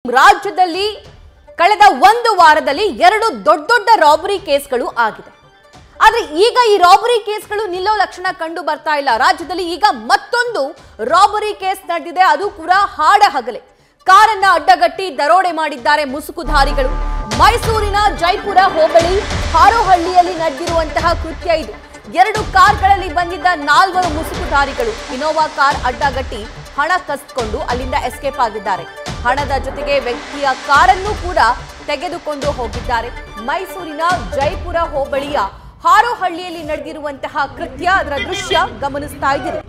ರಾಜ್ಯದಲ್ಲಿ ಕಳೆದ ಒಂದು ವಾರದಲ್ಲಿ ಎರಡು ದೊಡ್ಡ ದೊಡ್ಡ ರಾಬರಿ ಕೇಸ್ಗಳು ಆಗಿದೆ. ಆದರೆ ಈಗ ಈ ರಾಬರಿ ಕೇಸ್ಗಳು ನಿಲ್ಲೋ ಲಕ್ಷಣ ಕಂಡು ಬರ್ತಾ ಇಲ್ಲ. ರಾಜ್ಯದಲ್ಲಿ ಈಗ ಮತ್ತೊಂದು ರಾಬರಿ ಕೇಸ್ ನಡೆದಿದೆ, ಅದು ಕೂಡ ಹಾಡಹಗಲೇ ಕಾರನ್ನ ಅಡ್ಡಗಟ್ಟಿ ದರೋಡೆ ಮಾಡಿದ್ದಾರೆ ಮುಸುಕುಧಾರಿಗಳು. ಮೈಸೂರಿನ ಜೈಪುರ ಹೋಬಳಿ ಹಾರೋಹಳ್ಳಿಯಲ್ಲಿ ನಡೆದಿರುವಂತಹ ಕೃತ್ಯ ಇದು. ಎರಡು ಕಾರ್ಗಳಲ್ಲಿ ಬಂದಿದ್ದ 4 ಮುಸುಕುಧಾರಿಗಳು ಇನೋವಾ ಕಾರ್ ಅಡ್ಡಗಟ್ಟಿ ಹಣ ಕಸಿದುಕೊಂಡು ಅಲ್ಲಿಂದ ಎಸ್ಕೇಪ್ ಆಗಿದ್ದಾರೆ. ಹಣದ ಜೊತೆಗೆ ವ್ಯಕ್ತಿಯ ಕಾರನ್ನು ಕೂಡ ತೆಗೆದುಕೊಂಡು ಹೋಗಿದ್ದಾರೆ. ಮೈಸೂರಿನ ಜೈಪುರ ಹೋಬಳಿಯ ಹಾರೋಹಳ್ಳಿಯಲ್ಲಿ ನಡೆದಿರುವಂತಹ ಕೃತ್ಯ, ಅದರ ದೃಶ್ಯ ಗಮನಿಸ್ತಾ ಇದ್ದೀರಿ.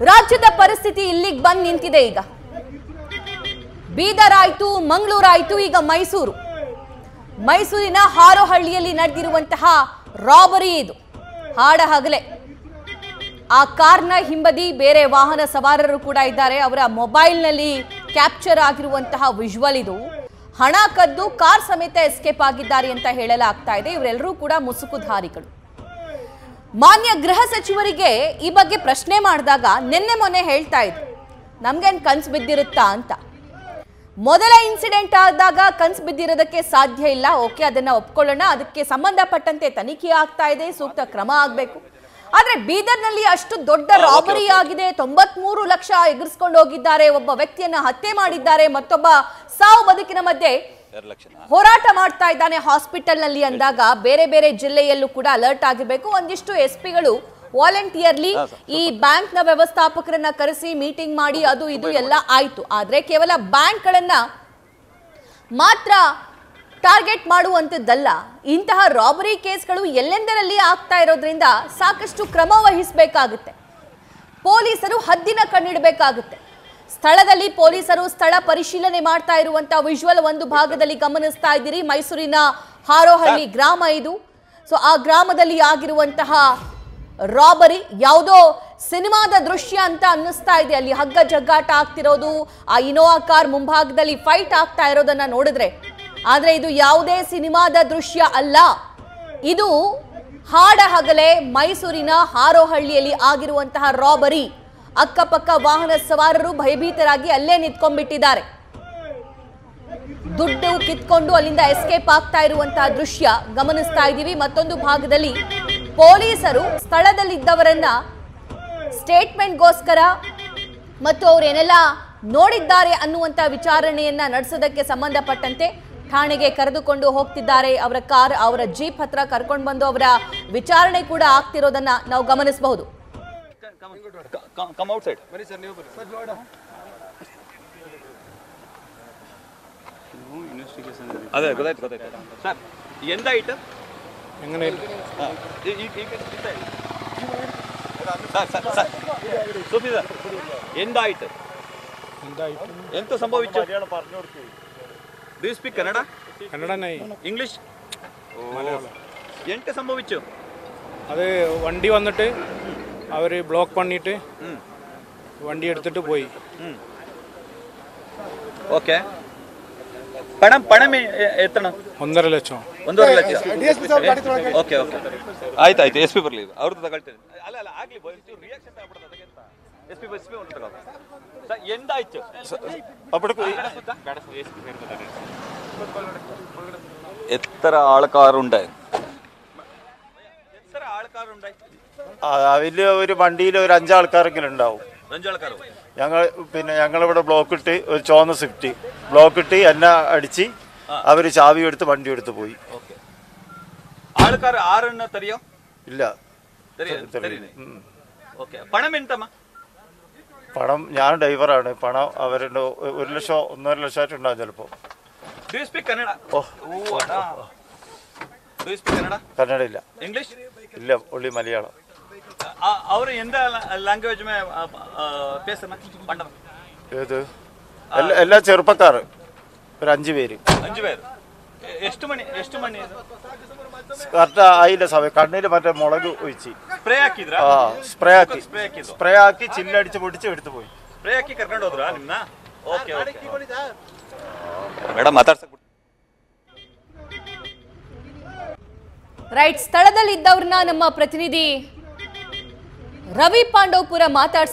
ರಾಜ್ಯದ ಪರಿಸ್ಥಿತಿ ಇಲ್ಲಿಗೆ ಬಂದು ನಿಂತಿದೆ. ಈಗ ಬೀದರ್ ಆಯ್ತು, ಮಂಗಳೂರಾಯ್ತು, ಈಗ ಮೈಸೂರಿನ ಹಾರೋಹಳ್ಳಿಯಲ್ಲಿ ನಡೆದಿರುವಂತಹ ರಾಬರಿ ಇದು ಹಾಡಹಗಲೇ. ಆ ಕಾರ್ನ ಹಿಂಬದಿ ಬೇರೆ ವಾಹನ ಸವಾರರು ಕೂಡ ಇದ್ದಾರೆ. ಅವರ ಮೊಬೈಲ್ನಲ್ಲಿ ಕ್ಯಾಪ್ಚರ್ ಆಗಿರುವಂತಹ ವಿಜುವಲ್ ಇದು. ಹಣ ಕದ್ದು ಕಾರ್ ಸಮೇತ ಎಸ್ಕೇಪ್ ಆಗಿದ್ದಾರೆ ಅಂತ ಹೇಳಲಾಗ್ತಾ ಇದೆ. ಇವರೆಲ್ಲರೂ ಕೂಡ ಮುಸುಕುಧಾರಿಗಳು. ಮಾನ್ಯ ಗೃಹ ಸಚಿವರಿಗೆ ಈ ಬಗ್ಗೆ ಪ್ರಶ್ನೆ ಮಾಡಿದಾಗ ನಿನ್ನೆ ಮೊನ್ನೆ ಹೇಳ್ತಾ ಇದ್ರು, ನಮ್ಗೇನು ಕನ್ಸು ಬಿದ್ದಿರುತ್ತಾ ಅಂತ. ಮೊದಲ ಇನ್ಸಿಡೆಂಟ್ ಆದಾಗ ಕನ್ಸು ಬಿದ್ದಿರೋದಕ್ಕೆ ಸಾಧ್ಯ ಇಲ್ಲ, ಓಕೆ, ಅದನ್ನ ಒಪ್ಕೊಳ್ಳೋಣ. ಅದಕ್ಕೆ ಸಂಬಂಧಪಟ್ಟಂತೆ ತನಿಖೆ ಆಗ್ತಾ ಇದೆ, ಸೂಕ್ತ ಕ್ರಮ ಆಗಬೇಕು. ಆದ್ರೆ ಬೀದರ್ನಲ್ಲಿ ಅಷ್ಟು ದೊಡ್ಡ ರಾಬರಿ ಆಗಿದೆ, 93 ಲಕ್ಷ ಎಗರಿಸ್ಕೊಂಡು ಹೋಗಿದ್ದಾರೆ, ಒಬ್ಬ ವ್ಯಕ್ತಿಯನ್ನ ಹತ್ಯೆ ಮಾಡಿದ್ದಾರೆ, ಮತ್ತೊಬ್ಬ ಸಾವು ಬದುಕಿನ ಮಧ್ಯೆ ಹೋರಾಟ ಮಾಡ್ತಾ ಇದ್ದಾನೆ ಹಾಸ್ಪಿಟಲ್ ನಲ್ಲಿ ಅಂದಾಗ ಬೇರೆ ಬೇರೆ ಜಿಲ್ಲೆಯಲ್ಲೂ ಕೂಡ ಅಲರ್ಟ್ ಆಗಿರ್ಬೇಕು. ಒಂದಿಷ್ಟು ಎಸ್ಪಿಗಳು ವಾಲಂಟಿಯರ್ಲಿ ಈ ಬ್ಯಾಂಕ್ ನ ವ್ಯವಸ್ಥಾಪಕರನ್ನ ಕರೆಸಿ ಮೀಟಿಂಗ್ ಮಾಡಿ ಅದು ಇದು ಎಲ್ಲ ಆಯ್ತು. ಆದ್ರೆ ಕೇವಲ ಬ್ಯಾಂಕ್ ಗಳನ್ನ ಮಾತ್ರ ಟಾರ್ಗೆಟ್ ಮಾಡುವಂತದ್ದಲ್ಲ, ಇಂತಹ ರಾಬರಿ ಕೇಸ್ಗಳು ಎಲ್ಲೆಂದರಲ್ಲಿ ಆಗ್ತಾ ಇರೋದ್ರಿಂದ ಸಾಕಷ್ಟು ಕ್ರಮ ವಹಿಸಬೇಕಾಗುತ್ತೆ. ಪೊಲೀಸರು ಹದ್ದಿನ ಕಣ್ಣಿಡಬೇಕಾಗುತ್ತೆ. ಸ್ಥಳದಲ್ಲಿ ಪೊಲೀಸರು ಸ್ಥಳ ಪರಿಶೀಲನೆ ಮಾಡ್ತಾ ಇರುವಂತಹ ವಿಜುವಲ್ ಒಂದು ಭಾಗದಲ್ಲಿ ಗಮನಿಸ್ತಾ ಇದ್ದೀರಿ. ಮೈಸೂರಿನ ಹಾರೋಹಳ್ಳಿ ಗ್ರಾಮ ಇದು. ಸೊ ಆ ಗ್ರಾಮದಲ್ಲಿ ಆಗಿರುವಂತಹ ರಾಬರಿ ಯಾವುದೋ ಸಿನಿಮಾದ ದೃಶ್ಯ ಅಂತ ಅನ್ನಿಸ್ತಾ ಇದೆ. ಅಲ್ಲಿ ಹಗ್ಗ ಜಗ್ಗಾಟ ಆಗ್ತಿರೋದು, ಆ ಇನೋವಾ ಕಾರ್ ಮುಂಭಾಗದಲ್ಲಿ ಫೈಟ್ ಆಗ್ತಾ ಇರೋದನ್ನ ನೋಡಿದ್ರೆ, ಆದ್ರೆ ಇದು ಯಾವುದೇ ಸಿನಿಮಾದ ದೃಶ್ಯ ಅಲ್ಲ. ಇದು ಹಾಡಹಗಲೇ ಮೈಸೂರಿನ ಹಾರೋಹಳ್ಳಿಯಲ್ಲಿ ಆಗಿರುವಂತಹ ರಾಬರಿ. ಅಕ್ಕಪಕ್ಕ ವಾಹನ ಸವಾರರು ಭಯಭೀತರಾಗಿ ಅಲ್ಲೇ ನಿಂತ್ಕೊಂಡ್ಬಿಟ್ಟಿದ್ದಾರೆ. ದುಡ್ಡು ಕಿತ್ಕೊಂಡು ಅಲ್ಲಿಂದ ಎಸ್ಕೇಪ್ ಆಗ್ತಾ ಇರುವಂತಹ ದೃಶ್ಯ ಗಮನಿಸ್ತಾ ಇದ್ದೀವಿ. ಮತ್ತೊಂದು ಭಾಗದಲ್ಲಿ ಪೊಲೀಸರು ಸ್ಥಳದಲ್ಲಿದ್ದವರನ್ನ ಸ್ಟೇಟ್ಮೆಂಟ್ಗೋಸ್ಕರ ಮತ್ತು ಅವರೇನೆಲ್ಲ ನೋಡಿದ್ದಾರೆ ಅನ್ನುವಂತ ವಿಚಾರಣೆಯನ್ನ ನಡೆಸೋದಕ್ಕೆ ಸಂಬಂಧಪಟ್ಟಂತೆ ಠಾಣೆಗೆ ಕರೆದುಕೊಂಡು ಹೋಗ್ತಿದ್ದಾರೆ. ಅವರ ಕಾರ್, ಅವರ ಜೀಪ್ ಹತ್ರ ಕರ್ಕೊಂಡು ಬಂದು ಅವರ ವಿಚಾರಣೆ ಕೂಡ ಆಗ್ತಿರೋದನ್ನ ನಾವು ಗಮನಿಸಬಹುದು. Come outside. ಅದೇ ಗೊತ್ತಾಯ್ತು ಸರ್. ಎಂದಾಯ್ತು ಎಂದಾಯ್ತು ಎಂತ ಸಂಭವಿച്ചു? Do you speak Kannada? Kannada नहीं, English? ಎಂತ ಸಂಭವಿച്ചു? அது வண்டி வந்துட்டு அவர் ബ്ലോക്ക് பண்ணிட்டு வண்டி எடுத்துட்டு போய். ಓಕೆ. ಪಣಂ ಎತ್ತಣ 1.5 ಲಕ್ಷ. 1.5 ಲಕ್ಷ. ಓಕೆ ಓಕೆ, ಆಯ್ತು. ಎಸ್ ಪಿ ಬರ್ಲಿ, ಅವ್ರದ್ದು ತಗೊಳ್ತೇನೆ. ಅಲ್ಲ ಆಗ್ಲಿ, ರಿಯಾಕ್ಷನ್ ಆಗ್ಬಿಡೋದು ಅದಕ್ಕೆ ಅಂತ. ಎಸ್ ಪಿ ಒಂದು ತಗೋ ಸರ್. ಎಂದಾಯ್ತು എത്ര ആൾക്കാരുണ്ടായി? വലിയ ഒരു വണ്ടിയിൽ ഒരു 5 ആൾക്കാരെങ്കിലും ഉണ്ടാവും. ഞങ്ങളിവിടെ ബ്ലോക്ക് ഇട്ട് ഒരു ചുവന്ന സ്വിഫ്റ്റ് ബ്ലോക്ക് ഇട്ട് എന്നെ അടിച്ച് അവർ ചാവി എടുത്ത് വണ്ടി എടുത്ത് പോയി. ആൾക്കാർ ആരെണ്ണ തരിയോ? ഇല്ല, ഓക്കെ. പണം എന്തമ്മ? പണം ഞാൻ ഡ്രൈവറാണ്. പണം അവരുടെ 1 ലക്ഷം 1.5 ലക്ഷമായിട്ട് ഉണ്ടാവും ചിലപ്പോൾ. കന്നഡ ഇല്ല. ഇംഗ്ലീഷ് ഇല്ല, ഉള്ളി മലയാളം. അവർ എന്താ ലാംഗ്വേജ് ഏത്? എല്ലാ ചെറുപ്പക്കാർ ഒരു 5 പേര്. 5 പേര്. ಎಷ್ಟು ಮಣಿ കറക്റ്റ് ആയില്ല സമയം. കണ്ണില് മറ്റേ മുളക് ഒഴിച്ച് ಸ್ಪ್ರೇ ಹಾಕಿದ್ರ? സ്പ്രേ ആക്കി ചില്ലടിച്ച് പൊടിച്ച് എടുത്തു പോയി. ಸ್ಪ್ರೇ ಹಾಕಿ ಕರ್ಕೊಂಡು ಹೋದ್ರ ನಿಮ್ಮನ್ನ? ಓಕೆ ಮೇಡಮ್ ಮಾತಾಡ್ಸಕ್ ರೈಟ್. ಸ್ಥಳದಲ್ಲಿದ್ದವ್ರನ್ನ ನಮ್ಮ ಪ್ರತಿನಿಧಿ ರವಿ ಪಾಂಡವಪುರ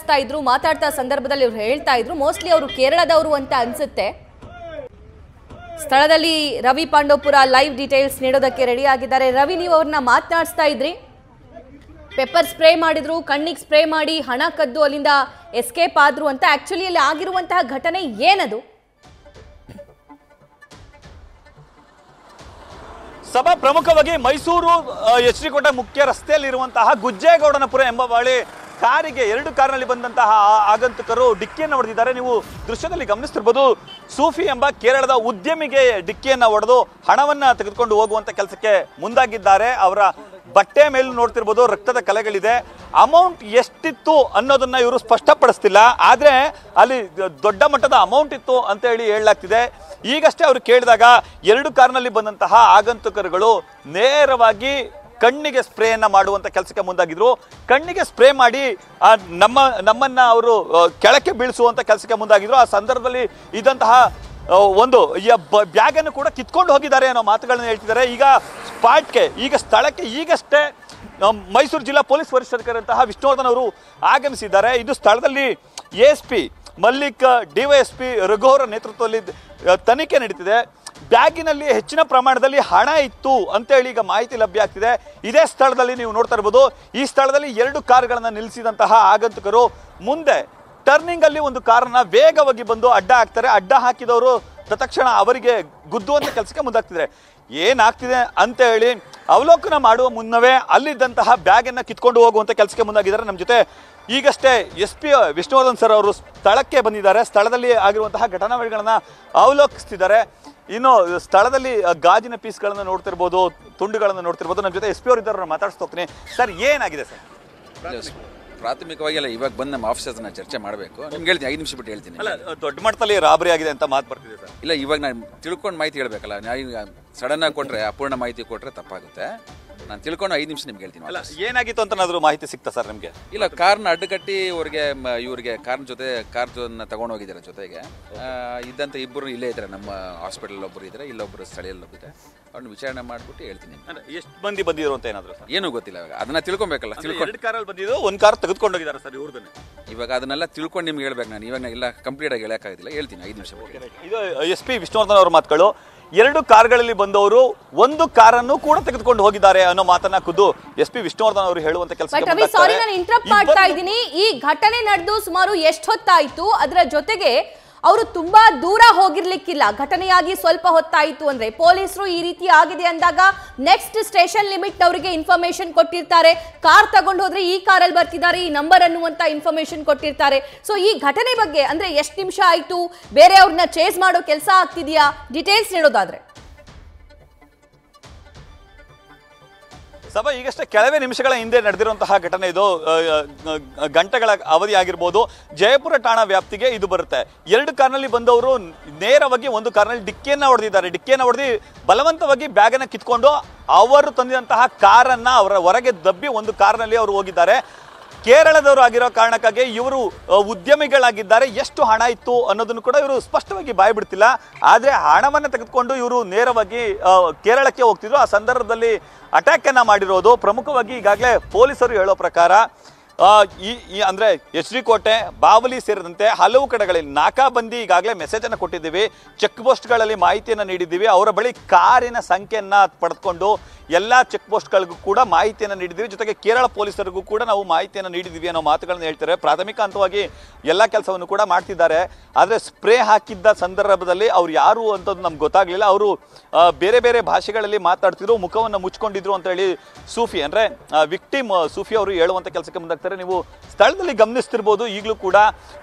ಮಾತಾಡ್ತಾ ಸಂದರ್ಭದಲ್ಲಿ ಅವ್ರು ಹೇಳ್ತಾ ಇದ್ರು, ಮೋಸ್ಟ್ಲಿ ಅವರು ಕೇರಳದವರು ಅಂತ ಅನ್ಸುತ್ತೆ. ಸ್ಥಳದಲ್ಲಿ ರವಿ ಪಾಂಡವಪುರ ಲೈವ್ ಡೀಟೇಲ್ಸ್ ನೀಡೋದಕ್ಕೆ ರೆಡಿ ಆಗಿದ್ದಾರೆ. ರವಿ, ನೀವು ಅವ್ರನ್ನ ಮಾತನಾಡಿಸ್ತಾ ಇದ್ರಿ, ಪೆಪ್ಪರ್ ಸ್ಪ್ರೇ ಮಾಡಿದ್ರು, ಕಣ್ಣಿಗೆ ಸ್ಪ್ರೇ ಮಾಡಿ ಹಣ ಕದ್ದು ಅಲ್ಲಿಂದ ಎಸ್ಕೇಪ್ ಆದ್ರು ಅಂತ. ಆಕ್ಚುಲಿ ಅಲ್ಲಿ ಆಗಿರುವಂತಹ ಘಟನೆ ಏನದು? ಸಭಾ ಪ್ರಮುಖವಾಗಿ ಮೈಸೂರು ಎಚ್.ಡಿ. ಮುಖ್ಯ ರಸ್ತೆಯಲ್ಲಿರುವಂತಹ ಗುಜ್ಜೇಗೌಡನಪುರ ಎಂಬ ಬಳಿ ಕಾರಿಗೆ 2 ಕಾರಿನಲ್ಲಿ ಬಂದಂತಹ ಆಗಂತುಕರು ಡಿಕ್ಕಿಯನ್ನು ಹೊಡೆದಿದ್ದಾರೆ. ನೀವು ದೃಶ್ಯದಲ್ಲಿ ಗಮನಿಸ್ತಿರ್ಬೋದು. ಸೂಫಿ ಎಂಬ ಕೇರಳದ ಉದ್ಯಮಿಗೆ ಡಿಕ್ಕಿಯನ್ನು ಹೊಡೆದು ಹಣವನ್ನ ತೆಗೆದುಕೊಂಡು ಹೋಗುವಂತ ಕೆಲಸಕ್ಕೆ ಮುಂದಾಗಿದ್ದಾರೆ. ಅವರ ಬಟ್ಟೆ ಮೇಲೂ ನೋಡ್ತಿರ್ಬೋದು ರಕ್ತದ ಕಲೆಗಳಿದೆ. ಅಮೌಂಟ್ ಎಷ್ಟಿತ್ತು ಅನ್ನೋದನ್ನ ಇವರು ಸ್ಪಷ್ಟಪಡಿಸ್ತಿಲ್ಲ. ಆದ್ರೆ ಅಲ್ಲಿ ದೊಡ್ಡ ಮಟ್ಟದ ಅಮೌಂಟ್ ಇತ್ತು ಅಂತ ಹೇಳಲಾಗ್ತಿದೆ. ಈಗಷ್ಟೇ ಅವರು ಕೇಳಿದಾಗ 2 ಕಾರಿನಲ್ಲಿ ಬಂದಂತಹ ಆಗಂತುಕರುಗಳು ನೇರವಾಗಿ ಕಣ್ಣಿಗೆ ಸ್ಪ್ರೇಯನ್ನ ಮಾಡುವಂತ ಕೆಲಸಕ್ಕೆ ಮುಂದಾಗಿದ್ರು. ಕಣ್ಣಿಗೆ ಸ್ಪ್ರೇ ಮಾಡಿ ನಮ್ಮನ್ನ ಅವರು ಕೆಳಕ್ಕೆ ಬೀಳಿಸುವಂತ ಕೆಲಸಕ್ಕೆ ಮುಂದಾಗಿದ್ರು. ಆ ಸಂದರ್ಭದಲ್ಲಿ ಇದ್ದಂತಹ ಒಂದು ಬ್ಯಾಗ್ ಅನ್ನು ಕೂಡ ಕಿತ್ಕೊಂಡು ಹೋಗಿದ್ದಾರೆ ಅನ್ನೋ ಮಾತುಗಳನ್ನ ಹೇಳ್ತಿದ್ದಾರೆ. ಈಗ ಸ್ಥಳಕ್ಕೆ ಈಗಷ್ಟೇ ಮೈಸೂರು ಜಿಲ್ಲಾ ಪೊಲೀಸ್ ವರಿಷ್ಠರಾದಂತಹ ವಿಷ್ಣುವರ್ಧನ್ ಅವರು ಆಗಮಿಸಿದ್ದಾರೆ. ಇದು ಸ್ಥಳದಲ್ಲಿ ASP ಮಲ್ಲಿಕ್, DYSP ರಘು ಅವರ ನೇತೃತ್ವದಲ್ಲಿ ತನಿಖೆ ನಡೀತಿದೆ. ಬ್ಯಾಗಿನಲ್ಲಿ ಹೆಚ್ಚಿನ ಪ್ರಮಾಣದಲ್ಲಿ ಹಣ ಇತ್ತು ಅಂತೇಳಿ ಈಗ ಮಾಹಿತಿ ಲಭ್ಯ ಆಗ್ತಿದೆ. ಇದೇ ಸ್ಥಳದಲ್ಲಿ ನೀವು ನೋಡ್ತಾ ಇರ್ಬೋದು. ಈ ಸ್ಥಳದಲ್ಲಿ 2 ಕಾರುಗಳನ್ನು ನಿಲ್ಲಿಸಿದಂತಹ ಆಗಂತುಕರು ಮುಂದೆ ಟರ್ನಿಂಗ್ ಅಲ್ಲಿ ಒಂದು ಕಾರನ್ನ ವೇಗವಾಗಿ ಬಂದು ಅಡ್ಡ ಹಾಕ್ತಾರೆ. ಅಡ್ಡ ಹಾಕಿದವರು ತತ್ಕ್ಷಣ ಅವರಿಗೆ ಗುದ್ದುವಂತ ಕೆಲಸಕ್ಕೆ ಮುಂದಾಗ್ತಿದ್ದಾರೆ. ಏನಾಗ್ತಿದೆ ಅಂತ ಹೇಳಿ ಅವಲೋಕನ ಮಾಡುವ ಮುನ್ನವೇ ಅಲ್ಲಿದ್ದಂತಹ ಬ್ಯಾಗ್ ಅನ್ನ ಕಿತ್ಕೊಂಡು ಹೋಗುವಂತ ಕೆಲಸಕ್ಕೆ ಮುಂದಾಗಿದ್ದಾರೆ. ನಮ್ಮ ಜೊತೆ ಈಗಷ್ಟೇ SP ವಿಷ್ಣುವರ್ಧನ್ ಸರ್ ಅವರು ಸ್ಥಳಕ್ಕೆ ಬಂದಿದ್ದಾರೆ. ಸ್ಥಳದಲ್ಲಿ ಆಗಿರುವಂತಹ ಘಟನಾವಳಿಗಳನ್ನ ಅವಲೋಕಿಸ್ತಿದ್ದಾರೆ. ಇನ್ನು ಸ್ಥಳದಲ್ಲಿ ಗಾಜಿನ ಪೀಸ್ಗಳನ್ನ ನೋಡ್ತಿರ್ಬೋದು, ತುಂಡುಗಳನ್ನ ನೋಡ್ತಿರ್ಬೋದು. ನಮ್ಮ ಜೊತೆ SP ಅವರು ಇದ್ದಾರೆ, ಮಾತಾಡ್ಸ್ತಾ ಹೋಗ್ತೀನಿ. ಸರ್, ಏನಾಗಿದೆ ಸರ್? ಪ್ರಾಥಮಿಕವಾಗಿ ಅಲ್ಲ, ಇವಾಗ ಬಂದು ನಮ್ಮ ಆಫೀಸರ್ಸ್ನ ಚರ್ಚೆ ಮಾಡಬೇಕು. ನಿಮ್ಗೆ ಹೇಳ್ತೀನಿ, 5 ನಿಮಿಷ ಬಿಟ್ಟು ಹೇಳ್ತೀನಿ. ಅಲ್ಲ, ದೊಡ್ಡ ಮಟ್ಟದಲ್ಲಿ ರಾಬರಿ ಆಗಿದೆ ಅಂತ ಮಾತು ಬರ್ತಿದೆ ಸರ್. ಇಲ್ಲ, ಇವಾಗ ನಾನು ತಿಳ್ಕೊಂಡು ಮಾಹಿತಿ ಹೇಳ್ಬೇಕಲ್ಲ. ಸಡನ್ ಆಗಿ ಕೊಟ್ರೆ, ಅಪೂರ್ಣ ಮಾಹಿತಿ ಕೊಟ್ರೆ ತಪ್ಪಾಗುತ್ತೆ. ನಾನು ತಿಳ್ಕೊಂಡು 5 ನಿಮಿಷ ನಿಮ್ಗೆ ಹೇಳ್ತೀನಿ. ಅಲ್ಲ, ಏನಾಗಿತ್ತು ಅಂತ ಏನಾದರೂ ಮಾಹಿತಿ ಸಿಗ್ತಾ ಸರ್ ನಿಮಗೆ? ಇಲ್ಲ, ಕಾರ್ನ ಅಡ್ಡಗಟ್ಟಿ ಇವ್ರಿಗೆ ಕಾರ್ನ ಜೊತೆ ತಗೊಂಡು ಹೋಗಿದ್ದಾರೆ. ಜೊತೆಗೆ ಇದ್ದಂತ ಇಬ್ಬರು ಇಲ್ಲೇ ಇದ್ದಾರೆ. ನಮ್ಮ ಹಾಸ್ಪಿಟಲ್ ಒಬ್ಬರು ಇದ್ದಾರೆ, ಇಲ್ಲೊಬ್ಬರು ಸ್ಥಳೀಯಲ್ಲೊಬ್ಬಿದೆ. ಅವ್ರನ್ನ ವಿಚಾರಣೆ ಮಾಡ್ಬಿಟ್ಟು ಹೇಳ್ತೀನಿ. ಎಷ್ಟು ಮಂದಿ ಬಂದಿದ್ರು ಅಂತ ಏನಾದ್ರು ಏನೂ ಗೊತ್ತಿಲ್ಲ. ಇವಾಗ ಅದನ್ನ ತಿಳ್ಕೊಬೇಕಲ್ಲ. 2 ಕಾರಲ್ಲಿ ಬಂದಿದ್ದು, 1 ಕಾರ್ ತೆಗೆದುಕೊಂಡು ಹೋಗಿದ್ದಾರೆ ಸರ್ ಇವ್ರದನ್ನೇ. ಇವಾಗ ಅದನ್ನೆಲ್ಲ ತಿಳ್ಕೊಂಡು ನಿಮ್ಗೆ ಹೇಳ್ಬೇಕು. ನಾನು ಇವಾಗ ಎಲ್ಲ ಕಂಪ್ಲೀಟ್ ಆಗಿ ಹೇಳಕ್ಕಾಗಿಲ್ಲ. ಹೇಳ್ತೀನಿ, 5 ನಿಮಿಷ. ಇದು SP ವಿಷ್ಣುವರ್ಧನ್ ಅವರ ಮಾತುಗಳು. 2 ಕಾರುಗಳಲ್ಲಿ ಬಂದವರು 1 ಕಾರನ್ನು ಕೂಡ ತೆಗೆದುಕೊಂಡು ಹೋಗಿದ್ದಾರೆ ಅನ್ನೋ ಮಾತನ್ನ ಖುದ್ದು SP ವಿಷ್ಣುವರ್ಧನ್ ಅವರು ಹೇಳುವಂತ ಕೆಲಸ. ಸಾರಿ, ನಾನು ಇಂಟರಪ್ಟ್ ಮಾಡ್ತಾ ಇದ್ದೀನಿ. ಈ ಘಟನೆ ನಡೆದು ಸುಮಾರು ಎಷ್ಟು ಹೊತ್ತಾಯ್ತು? ಅದರ ಜೊತೆಗೆ ಅವರು ತುಂಬಾ ದೂರ ಹೋಗಿರ್ಲಿಕ್ಕಿಲ್ಲ. ಘಟನೆಯಾಗಿ ಸ್ವಲ್ಪ ಹೊತ್ತಾಯಿತು ಅಂದ್ರೆ ಪೊಲೀಸರು ಈ ರೀತಿ ಆಗಿದೆ ಅಂದಾಗ ನೆಕ್ಸ್ಟ್ ಸ್ಟೇಷನ್ ಲಿಮಿಟ್ ಅವರಿಗೆ ಇನ್ಫಾರ್ಮೇಶನ್ ಕೊಟ್ಟಿರ್ತಾರೆ. ಕಾರ್ ತಗೊಂಡು ಹೋದ್ರೆ ಈ ಕಾರಲ್ಲಿ ಬರ್ತಿದ್ದಾರೆ, ಈ ನಂಬರ್ ಅನ್ನುವಂತ ಇನ್ಫಾರ್ಮೇಶನ್ ಕೊಟ್ಟಿರ್ತಾರೆ. ಸೊ ಈ ಘಟನೆ ಬಗ್ಗೆ ಅಂದ್ರೆ ಎಷ್ಟು ನಿಮಿಷ ಆಯ್ತು, ಬೇರೆ ಅವ್ರನ್ನ ಚೇಸ್ ಮಾಡೋ ಕೆಲಸ ಆಗ್ತಿದ್ಯಾ, ಡೀಟೇಲ್ಸ್ ನೀಡೋದಾದ್ರೆ? ಸಭಾ, ಈಗಷ್ಟೇ ಕೆಲವೇ ನಿಮಿಷಗಳ ಹಿಂದೆ ನಡೆದಿರುವಂತಹ ಘಟನೆ ಇದು. ಗಂಟೆಗಳ ಅವಧಿ ಆಗಿರ್ಬೋದು. ಜಯಪುರ ಠಾಣಾ ವ್ಯಾಪ್ತಿಗೆ ಇದು ಬರುತ್ತೆ. 2 ಕಾರ್ನಲ್ಲಿ ಬಂದವರು ನೇರವಾಗಿ 1 ಕಾರ್ನಲ್ಲಿ ಡಿಕ್ಕಿಯನ್ನು ಹೊಡೆದಿದ್ದಾರೆ. ಡಿಕ್ಕಿಯನ್ನು ಹೊಡೆದು ಬಲವಂತವಾಗಿ ಬ್ಯಾಗನ್ನು ಕಿತ್ಕೊಂಡು ಅವರು ತಂದಿದಂತಹ ಕಾರನ್ನ ಅವರ ಹೊರಗೆ ದಬ್ಬಿ 1 ಕಾರ್ನಲ್ಲಿ ಅವರು ಹೋಗಿದ್ದಾರೆ. ಕೇರಳದವರು ಆಗಿರೋ ಕಾರಣಕ್ಕಾಗಿ ಇವರು ಉದ್ಯಮಿಗಳಾಗಿದ್ದಾರೆ. ಎಷ್ಟು ಹಣ ಇತ್ತು ಅನ್ನೋದನ್ನು ಕೂಡ ಇವರು ಸ್ಪಷ್ಟವಾಗಿ ಬಾಯ್ಬಿಡ್ತಿಲ್ಲ. ಆದರೆ ಹಣವನ್ನು ತೆಗೆದುಕೊಂಡು ಇವರು ನೇರವಾಗಿ ಕೇರಳಕ್ಕೆ ಹೋಗ್ತಿದ್ರು. ಆ ಸಂದರ್ಭದಲ್ಲಿ ಅಟ್ಯಾಕ್ ಅನ್ನ ಮಾಡಿರೋದು ಪ್ರಮುಖವಾಗಿ ಈಗಾಗಲೇ ಪೊಲೀಸರು ಹೇಳೋ ಪ್ರಕಾರ ಅಂದ್ರೆ HD ಕೋಟೆ, ಬಾವಲಿ ಸೇರಿದಂತೆ ಹಲವು ಕಡೆಗಳಲ್ಲಿ ನಾಕಾಬಂದಿ ಈಗಾಗಲೇ ಮೆಸೇಜ್ ಅನ್ನು ಕೊಟ್ಟಿದ್ದೀವಿ. ಚೆಕ್ ಪೋಸ್ಟ್ಗಳಲ್ಲಿ ಮಾಹಿತಿಯನ್ನು ನೀಡಿದ್ದೀವಿ. ಅವರ ಬಳಿ ಕಾರಿನ ಸಂಖ್ಯೆಯನ್ನ ಪಡೆದುಕೊಂಡು ಎಲ್ಲ ಚೆಕ್ ಪೋಸ್ಟ್ಗಳಿಗೂ ಕೂಡ ಮಾಹಿತಿಯನ್ನು ನೀಡಿದ್ದೀವಿ, ಜೊತೆಗೆ ಕೇರಳ ಪೊಲೀಸರಿಗೂ ಕೂಡ ನಾವು ಮಾಹಿತಿಯನ್ನು ನೀಡಿದ್ದೀವಿ ಅನ್ನೋ ಮಾತುಗಳನ್ನು ಹೇಳ್ತಾರೆ. ಪ್ರಾಥಮಿಕ ಹಂತವಾಗಿ ಎಲ್ಲ ಕೆಲಸವನ್ನು ಕೂಡ ಮಾಡ್ತಿದ್ದಾರೆ. ಆದರೆ ಸ್ಪ್ರೇ ಹಾಕಿದ್ದ ಸಂದರ್ಭದಲ್ಲಿ ಅವ್ರು ಯಾರು ಅಂತದ್ದು ನಮ್ಗೆ ಗೊತ್ತಾಗಲಿಲ್ಲ. ಅವರು ಬೇರೆ ಬೇರೆ ಭಾಷೆಗಳಲ್ಲಿ ಮಾತಾಡ್ತಿದ್ರು, ಮುಖವನ್ನು ಮುಚ್ಕೊಂಡಿದ್ರು ಅಂತ ಹೇಳಿ ಸೂಫಿ ಅಂದರೆ ವಿಕ್ಟಿಮ್ ಸೂಫಿ ಅವರು ಹೇಳುವಂಥ ಕೆಲಸಕ್ಕೆ ಮುಂದಾಗ್ತಾರೆ. ನೀವು ಸ್ಥಳದಲ್ಲಿ ಗಮನಿಸ್ತಿರ್ಬೋದು, ಈಗಲೂ ಕೂಡ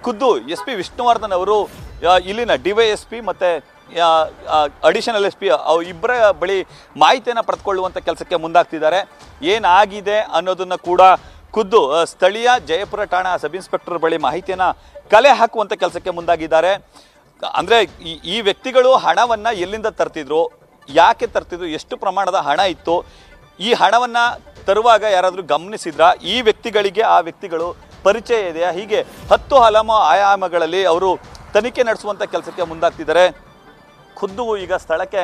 ಖುದ್ದು SP ವಿಷ್ಣುವರ್ಧನ್ ಅವರು ಇಲ್ಲಿನ DYSP ಮತ್ತು ಅಡಿಷನಲ್ SP ಇಬ್ಬರ ಬಳಿ ಮಾಹಿತಿಯನ್ನು ಪಡೆದುಕೊಳ್ಳುವಂಥ ಕೆಲಸಕ್ಕೆ ಮುಂದಾಗ್ತಿದ್ದಾರೆ. ಏನಾಗಿದೆ ಅನ್ನೋದನ್ನು ಕೂಡ ಖುದ್ದು ಸ್ಥಳೀಯ ಜಯಪುರ ಠಾಣಾ ಸಬ್ ಇನ್ಸ್ಪೆಕ್ಟರ್ ಬಳಿ ಮಾಹಿತಿಯನ್ನು ಕಲೆ ಹಾಕುವಂಥ ಕೆಲಸಕ್ಕೆ ಮುಂದಾಗಿದ್ದಾರೆ. ಅಂದರೆ ಈ ವ್ಯಕ್ತಿಗಳು ಹಣವನ್ನು ಎಲ್ಲಿಂದ ತರ್ತಿದ್ರು, ಯಾಕೆ ತರ್ತಿದ್ರು, ಎಷ್ಟು ಪ್ರಮಾಣದ ಹಣ ಇತ್ತು, ಈ ಹಣವನ್ನು ತರುವಾಗ ಯಾರಾದರೂ ಗಮನಿಸಿದ್ರಾ, ಈ ವ್ಯಕ್ತಿಗಳಿಗೆ ಆ ವ್ಯಕ್ತಿಗಳು ಪರಿಚಯ ಇದೆಯಾ, ಹೀಗೆ 10 ಹಲವು ಆಯಾಮಗಳಲ್ಲಿ ಅವರು ತನಿಖೆ ನಡೆಸುವಂಥ ಕೆಲಸಕ್ಕೆ ಮುಂದಾಗ್ತಿದ್ದಾರೆ. ಖುದ್ದು ಈಗ ಸ್ಥಳಕ್ಕೆ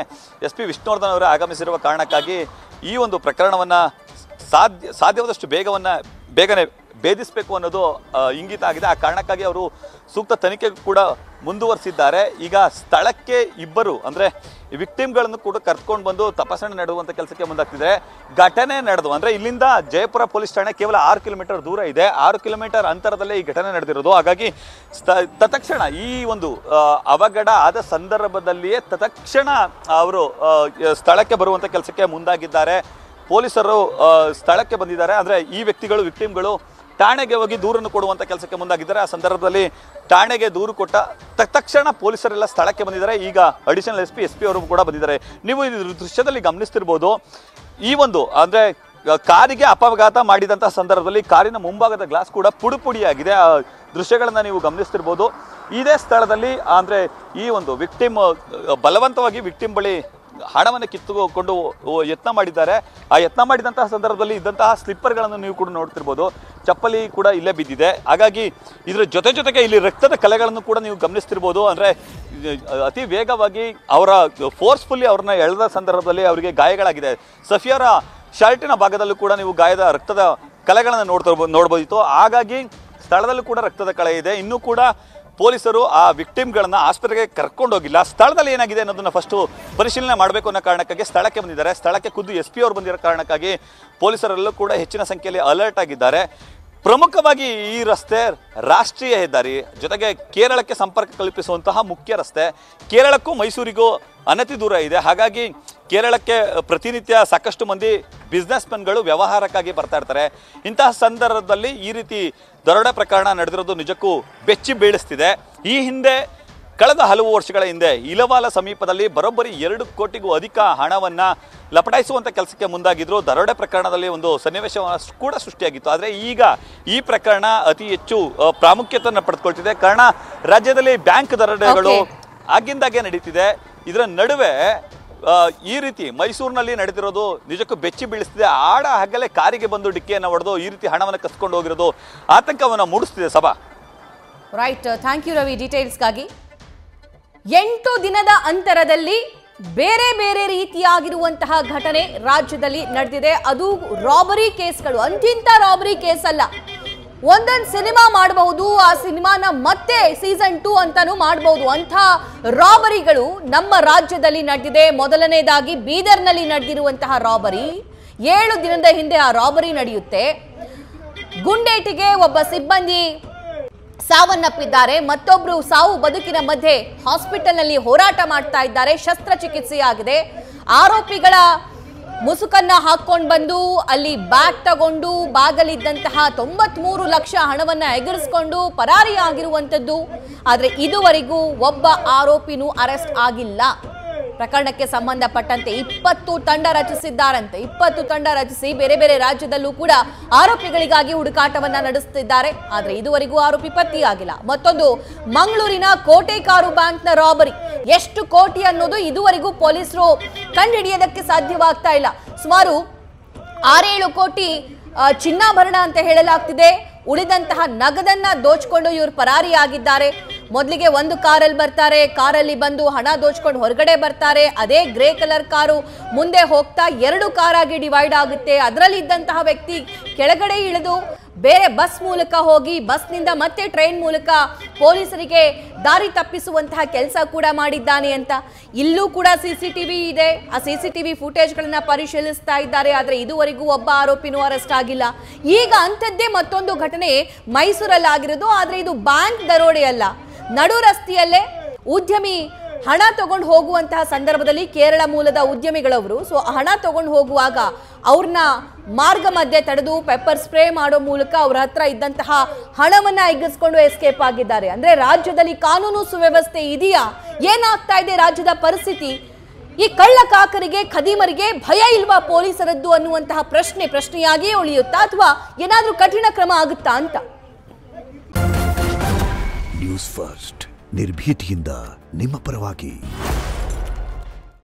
SP ವಿಷ್ಣುವರ್ಧನ್ ಅವರು ಆಗಮಿಸಿರುವ ಕಾರಣಕ್ಕಾಗಿ ಈ ಒಂದು ಪ್ರಕರಣವನ್ನು ಸಾಧ್ಯವಾದಷ್ಟು ಬೇಗನೆ ಭೇದಿಸಬೇಕು ಅನ್ನೋದು ಇಂಗಿತ ಆಗಿದೆ. ಆ ಕಾರಣಕ್ಕಾಗಿ ಅವರು ಸೂಕ್ತ ತನಿಖೆ ಕೂಡ ಮುಂದುವರಿಸಿದ್ದಾರೆ. ಈಗ ಸ್ಥಳಕ್ಕೆ ಇಬ್ಬರು ಅಂದರೆ ವಿಕ್ಟಿಮ್ಗಳನ್ನು ಕೂಡ ಕರ್ಕೊಂಡು ಬಂದು ತಪಾಸಣೆ ನಡೆಯುವಂಥ ಕೆಲಸಕ್ಕೆ ಮುಂದಾಗ್ತಿದ್ದಾರೆ. ಘಟನೆ ನಡೆದು ಅಂದರೆ ಇಲ್ಲಿಂದ ಜಯಪುರ ಪೊಲೀಸ್ ಠಾಣೆ ಕೇವಲ 6 ಕಿಲೋಮೀಟರ್ ದೂರ ಇದೆ. 6 ಕಿಲೋಮೀಟರ್ ಅಂತರದಲ್ಲೇ ಈ ಘಟನೆ ನಡೆದಿರೋದು. ಹಾಗಾಗಿ ತತ್ಕ್ಷಣ ಈ ಒಂದು ಅವಘಡ ಆದ ಸಂದರ್ಭದಲ್ಲಿಯೇ ತತ್ಕ್ಷಣ ಅವರು ಸ್ಥಳಕ್ಕೆ ಬರುವಂಥ ಕೆಲಸಕ್ಕೆ ಮುಂದಾಗಿದ್ದಾರೆ. ಪೊಲೀಸರು ಸ್ಥಳಕ್ಕೆ ಬಂದಿದ್ದಾರೆ. ಅಂದರೆ ಈ ವ್ಯಕ್ತಿಗಳು ವಿಕ್ಟಿಮ್ಗಳು ಠಾಣೆಗೆ ಹೋಗಿ ದೂರನ್ನು ಕೊಡುವಂಥ ಕೆಲಸಕ್ಕೆ ಮುಂದಾಗಿದ್ದಾರೆ. ಆ ಸಂದರ್ಭದಲ್ಲಿ ಠಾಣೆಗೆ ದೂರು ಕೊಟ್ಟ ತಕ್ಷಣ ಪೊಲೀಸರೆಲ್ಲ ಸ್ಥಳಕ್ಕೆ ಬಂದಿದ್ದಾರೆ. ಈಗ ಅಡಿಷನಲ್ SP ಅವರು ಕೂಡ ಬಂದಿದ್ದಾರೆ. ನೀವು ಈ ದೃಶ್ಯದಲ್ಲಿ ಗಮನಿಸ್ತಿರ್ಬೋದು, ಈ ಒಂದು ಅಂದರೆ ಕಾರಿಗೆ ಅಪಘಾತ ಮಾಡಿದಂಥ ಸಂದರ್ಭದಲ್ಲಿ ಕಾರಿನ ಮುಂಭಾಗದ ಗ್ಲಾಸ್ ಕೂಡ ಪುಡಿಯಾಗಿದೆ. ಆ ದೃಶ್ಯಗಳನ್ನು ನೀವು ಗಮನಿಸ್ತಿರ್ಬೋದು. ಇದೇ ಸ್ಥಳದಲ್ಲಿ ಅಂದರೆ ಈ ಒಂದು ವಿಕ್ಟಿಮ್ ಬಲವಂತವಾಗಿ ವಿಕ್ಟಿಮ್ ಬಳಿ ಹಣವನ್ನು ಕಿತ್ತುಕೊಂಡು ಯತ್ನ ಮಾಡಿದ್ದಾರೆ. ಆ ಯತ್ನ ಮಾಡಿದಂತಹ ಸಂದರ್ಭದಲ್ಲಿ ಇದ್ದಂತಹ ಸ್ಲಿಪ್ಪರ್ಗಳನ್ನು ನೀವು ಕೂಡ ನೋಡ್ತಿರ್ಬೋದು, ಚಪ್ಪಲಿ ಕೂಡ ಇಲ್ಲೇ ಬಿದ್ದಿದೆ. ಹಾಗಾಗಿ ಇದರ ಜೊತೆಗೆ ಇಲ್ಲಿ ರಕ್ತದ ಕಲೆಗಳನ್ನು ಕೂಡ ನೀವು ಗಮನಿಸ್ತಿರ್ಬೋದು. ಅಂದರೆ ಅತಿ ವೇಗವಾಗಿ ಅವರ ಫೋರ್ಸ್ಫುಲ್ಲಿ ಅವ್ರನ್ನ ಎಳೆದ ಸಂದರ್ಭದಲ್ಲಿ ಅವರಿಗೆ ಗಾಯಗಳಾಗಿದೆ. ಸಫಿಯಾರ ಶರ್ಟಿನ ಭಾಗದಲ್ಲೂ ಕೂಡ ನೀವು ಗಾಯದ ರಕ್ತದ ಕಲೆಗಳನ್ನು ನೋಡ್ಬೋದಿತ್ತು. ಹಾಗಾಗಿ ಸ್ಥಳದಲ್ಲೂ ಕೂಡ ರಕ್ತದ ಕಲೆ ಇದೆ. ಇನ್ನೂ ಕೂಡ ಪೊಲೀಸರು ಆ ವಿಕ್ಟಿಮ್ಗಳನ್ನು ಆಸ್ಪತ್ರೆಗೆ ಕರ್ಕೊಂಡೋಗಿಲ್ಲ. ಸ್ಥಳದಲ್ಲಿ ಏನಾಗಿದೆ ಅನ್ನೋದನ್ನು ಫಸ್ಟು ಪರಿಶೀಲನೆ ಮಾಡಬೇಕು ಅನ್ನೋ ಕಾರಣಕ್ಕಾಗಿ ಸ್ಥಳಕ್ಕೆ ಬಂದಿದ್ದಾರೆ. ಸ್ಥಳಕ್ಕೆ ಖುದ್ದು SP ಅವರು ಬಂದಿರೋ ಕಾರಣಕ್ಕಾಗಿ ಪೊಲೀಸರೆಲ್ಲೂ ಕೂಡ ಹೆಚ್ಚಿನ ಸಂಖ್ಯೆಯಲ್ಲಿ ಅಲರ್ಟ್ ಆಗಿದ್ದಾರೆ. ಪ್ರಮುಖವಾಗಿ ಈ ರಸ್ತೆ ರಾಷ್ಟ್ರೀಯ ಹೆದ್ದಾರಿ, ಜೊತೆಗೆ ಕೇರಳಕ್ಕೆ ಸಂಪರ್ಕ ಕಲ್ಪಿಸುವಂತಹ ಮುಖ್ಯ ರಸ್ತೆ. ಕೇರಳಕ್ಕೂ ಮೈಸೂರಿಗೂ ಅನತಿ ದೂರ ಇದೆ. ಹಾಗಾಗಿ ಕೇರಳಕ್ಕೆ ಪ್ರತಿನಿತ್ಯ ಸಾಕಷ್ಟು ಮಂದಿ ಬಿಸ್ನೆಸ್ ಮೆನ್ಗಳು ವ್ಯವಹಾರಕ್ಕಾಗಿ ಬರ್ತಾ ಇರ್ತಾರೆ. ಇಂತಹ ಸಂದರ್ಭದಲ್ಲಿ ಈ ರೀತಿ ದರೋಡೆ ಪ್ರಕರಣ ನಡೆದಿರೋದು ನಿಜಕ್ಕೂ ಬೆಚ್ಚಿ ಬೀಳಿಸ್ತಿದೆ. ಈ ಹಿಂದೆ ಕಳೆದ ಹಲವು ವರ್ಷಗಳ ಹಿಂದೆ ಇಲವಾಲ ಸಮೀಪದಲ್ಲಿ ಬರೋಬ್ಬರಿ 2 ಕೋಟಿಗೂ ಅಧಿಕ ಹಣವನ್ನು ಲಪಟಾಯಿಸುವಂಥ ಕೆಲಸಕ್ಕೆ ಮುಂದಾಗಿದ್ರು. ದರೋಡೆ ಪ್ರಕರಣದಲ್ಲಿ ಒಂದು ಸನ್ನಿವೇಶ ಕೂಡ ಸೃಷ್ಟಿಯಾಗಿತ್ತು. ಆದರೆ ಈಗ ಈ ಪ್ರಕರಣ ಅತಿ ಹೆಚ್ಚು ಪ್ರಾಮುಖ್ಯತೆಯನ್ನು ಪಡೆದುಕೊಳ್ತಿದೆ. ಕಾರಣ ರಾಜ್ಯದಲ್ಲಿ ಬ್ಯಾಂಕ್ ದರೋಡೆಗಳು ಆಗಿಂದಾಗೆ ನಡೀತಿದೆ. ಇದರ ನಡುವೆ ಈ ರೀತಿ ಮೈಸೂರಿನಲ್ಲಿ ನಡೆದಿರೋದು ನಿಜಕ್ಕೂ ಬೆಚ್ಚಿ ಬೀಳಿಸ್ತಿದೆ. ಆಡ ಹಗಲೇ ಕಾರಿಗೆ ಬಂದು ಡಿಕ್ಕಿಯನ್ನು ಹೊಡೆದು ಈ ರೀತಿ ಹಣವನ್ನು ಕಸ್ಕೊಂಡು ಹೋಗಿರೋದು ಆತಂಕವನ್ನು ಮೂಡಿಸ್ತಿದೆ. ಸಭಾ ರೈಟ್, ಥ್ಯಾಂಕ್ ಯು ರವಿ ಡೀಟೇಲ್ಸ್ಗಾಗಿ. 8 ದಿನದ ಅಂತರದಲ್ಲಿ ಬೇರೆ ಬೇರೆ ರೀತಿಯಾಗಿರುವಂತಹ ಘಟನೆ ರಾಜ್ಯದಲ್ಲಿ ನಡೆದಿದೆ. ಅದು ರಾಬರಿ ಕೇಸ್ಗಳು, ಅಂತಿಂತ ರಾಬರಿ ಕೇಸ್ ಅಲ್ಲ. ಒಂದೊಂದು ಸಿನಿಮಾ ಮಾಡಬಹುದು, ಆ ಸಿನಿಮಾನ ಮತ್ತೆ ಸೀಸನ್ 2 ಅಂತಾನು ಮಾಡಬಹುದು. ಅಂಥ ರಾಬರಿಗಳು ನಮ್ಮ ರಾಜ್ಯದಲ್ಲಿ ನಡೆದಿದೆ. ಮೊದಲನೇದಾಗಿ ಬೀದರ್ನಲ್ಲಿ ನಡೆದಿರುವಂತಹ ರಾಬರಿ, 7 ದಿನದ ಹಿಂದೆ ಆ ರಾಬರಿ ನಡೆಯುತ್ತೆ. ಗುಂಡೇಟಿಗೆ ಒಬ್ಬ ಸಿಬ್ಬಂದಿ ಸಾವನ್ನಪ್ಪಿದ್ದಾರೆ. ಮತ್ತೊಬ್ರು ಸಾವು ಬದುಕಿನ ಮಧ್ಯೆ ಹಾಸ್ಪಿಟಲ್ನಲ್ಲಿ ಹೋರಾಟ ಮಾಡ್ತಾ ಇದ್ದಾರೆ. ಶಸ್ತ್ರಚಿಕಿತ್ಸೆ ಆಗಿದೆ. ಆರೋಪಿಗಳ ಮುಸುಕನ್ನ ಹಾಕೊಂಡು ಬಂದು ಅಲ್ಲಿ ಬ್ಯಾಗ್ ತಗೊಂಡು ಬ್ಯಾಗಲ್ಲಿದ್ದಂತಹ 93 ಲಕ್ಷ ಹಣವನ್ನ ಎಗರಿಸಿಕೊಂಡು ಪರಾರಿಯಾಗಿರುವಂಥದ್ದು. ಆದರೆ ಇದುವರೆಗೂ ಒಬ್ಬ ಆರೋಪಿನೂ ಅರೆಸ್ಟ್ ಆಗಿಲ್ಲ. ಪ್ರಕರಣಕ್ಕೆ ಸಂಬಂಧಪಟ್ಟಂತೆ 20 ತಂಡ ರಚಿಸಿದ್ದಾರಂತೆ. 20 ತಂಡ ರಚಿಸಿ ಬೇರೆ ಬೇರೆ ರಾಜ್ಯದಲ್ಲೂ ಕೂಡ ಆರೋಪಿಗಳಿಗಾಗಿ ಹುಡುಕಾಟವನ್ನ ನಡೆಸುತ್ತಿದ್ದಾರೆ. ಆದರೆ ಇದುವರೆಗೂ ಆರೋಪಿ ಪತ್ತೆಯಾಗಿಲ್ಲ. ಮತ್ತೊಂದು ಮಂಗಳೂರಿನ ಕೋಟೆಕಾರು ಬ್ಯಾಂಕ್ನ ರಾಬರಿ, ಎಷ್ಟು ಕೋಟಿ ಅನ್ನೋದು ಇದುವರೆಗೂ ಪೊಲೀಸರು ಕಂಡುಹಿಡಿಯೋದಕ್ಕೆ ಸಾಧ್ಯವಾಗ್ತಾ ಇಲ್ಲ. ಸುಮಾರು 6-7 ಕೋಟಿ ಚಿನ್ನಾಭರಣ ಅಂತ ಹೇಳಲಾಗ್ತಿದೆ. ಉಳಿದಂತಹ ನಗದನ್ನ ದೋಚ್ಕೊಂಡು ಇವರು ಪರಾರಿಯಾಗಿದ್ದಾರೆ. ಮೊದಲಿಗೆ ಒಂದು ಕಾರಲ್ಲಿ ಬರ್ತಾರೆ, ಕಾರಲ್ಲಿ ಬಂದು ಹಣ ದೋಚ್ಕೊಂಡು ಹೊರಗಡೆ ಬರ್ತಾರೆ. ಅದೇ ಗ್ರೇ ಕಲರ್ ಕಾರು ಮುಂದೆ ಹೋಗ್ತಾ 2 ಕಾರಾಗಿ ಡಿವೈಡ್ ಆಗುತ್ತೆ. ಅದರಲ್ಲಿ ಇದ್ದಂತಹ ವ್ಯಕ್ತಿ ಕೆಳಗಡೆ ಇಳಿದು ಬೇರೆ ಬಸ್ ಮೂಲಕ ಹೋಗಿ ಬಸ್ನಿಂದ ಮತ್ತೆ ಟ್ರೈನ್ ಮೂಲಕ ಪೊಲೀಸರಿಗೆ ದಾರಿ ತಪ್ಪಿಸುವಂತಹ ಕೆಲಸ ಕೂಡ ಮಾಡಿದ್ದಾನೆ ಅಂತ. ಇಲ್ಲೂ ಕೂಡ CCTV ಇದೆ. ಆ CCTV ಫುಟೇಜ್ಗಳನ್ನ ಪರಿಶೀಲಿಸ್ತಾ ಇದ್ದಾರೆ. ಆದರೆ ಇದುವರೆಗೂ ಒಬ್ಬ ಆರೋಪಿನೂ ಅರೆಸ್ಟ್ ಆಗಿಲ್ಲ. ಈಗ ಅಂಥದ್ದೇ ಮತ್ತೊಂದು ಘಟನೆ ಮೈಸೂರಲ್ಲಿ ಆಗಿರೋದು. ಆದರೆ ಇದು ಬ್ಯಾಂಕ್ ದರೋಡೆ ಅಲ್ಲ, ನಡು ರಸ್ತೆಯಲ್ಲೇ ಉದ್ಯಮಿ ಹಣ ತಗೊಂಡು ಹೋಗುವಂತಹ ಸಂದರ್ಭದಲ್ಲಿ ಕೇರಳ ಮೂಲದ ಉದ್ಯಮಿಗಳವರು ಹಣ ತಗೊಂಡು ಹೋಗುವಾಗ ಅವ್ರನ್ನ ಮಾರ್ಗ ಮಧ್ಯೆ ತಡೆದು ಪೆಪ್ಪರ್ ಸ್ಪ್ರೇ ಮಾಡೋ ಮೂಲಕ ಅವ್ರ ಹತ್ರ ಇದ್ದಂತಹ ಹಣವನ್ನ ಎಗ್ಗಿಸ್ಕೊಂಡು ಎಸ್ಕೇಪ್ ಆಗಿದ್ದಾರೆ. ಅಂದ್ರೆ ರಾಜ್ಯದಲ್ಲಿ ಕಾನೂನು ಸುವ್ಯವಸ್ಥೆ ಇದೆಯಾ? ಏನಾಗ್ತಾ ಇದೆ ರಾಜ್ಯದ ಪರಿಸ್ಥಿತಿ? ಈ ಕಳ್ಳ ಕಾಕರಿಗೆ ಖದೀಮರಿಗೆ ಭಯ ಇಲ್ವಾ ಪೊಲೀಸರದ್ದು ಅನ್ನುವಂತಹ ಪ್ರಶ್ನೆಯಾಗಿಯೇ ಉಳಿಯುತ್ತಾ ಅಥವಾ ಏನಾದ್ರೂ ಕಠಿಣ ಕ್ರಮ ಆಗುತ್ತಾ ಅಂತ? ನ್ಯೂಸ್ ಫಸ್ಟ್ ನಿರ್ಭೀತಿಯಿಂದ ನಿಮ್ಮ ಪರವಾಗಿ.